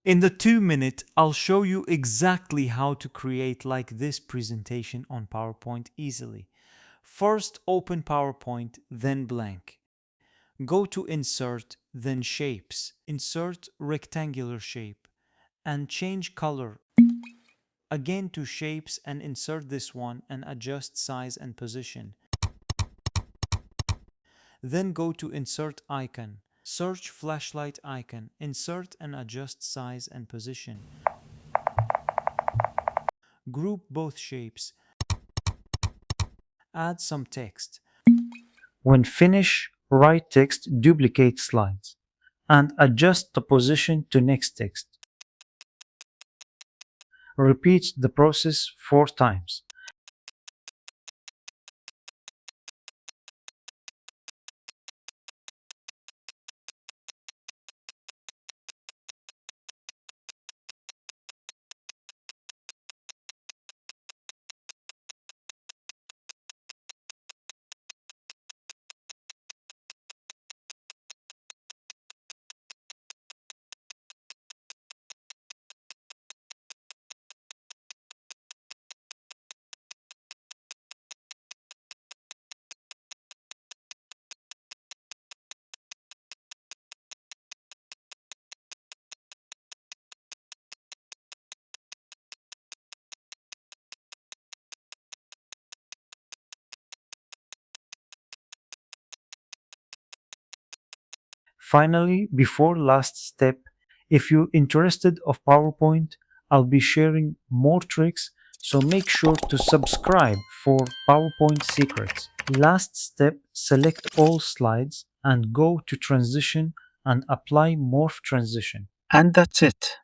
In the 2 minute, I'll show you exactly how to create like this presentation on PowerPoint easily. First, open PowerPoint, then blank. Go to Insert, then Shapes. Insert rectangular shape and change color. Again to Shapes and insert this one and adjust size and position. Then go to Insert Icon. Search flashlight icon. Insert and adjust size and position. Group both shapes. Add some text. When finish, write text, duplicate slides, and adjust the position to next text. Repeat the process 4 times. Finally, before last step, if you're interested of PowerPoint, I'll be sharing more tricks, so make sure to subscribe for PowerPoint secrets. Last step, select all slides and go to transition and apply morph transition. And that's it.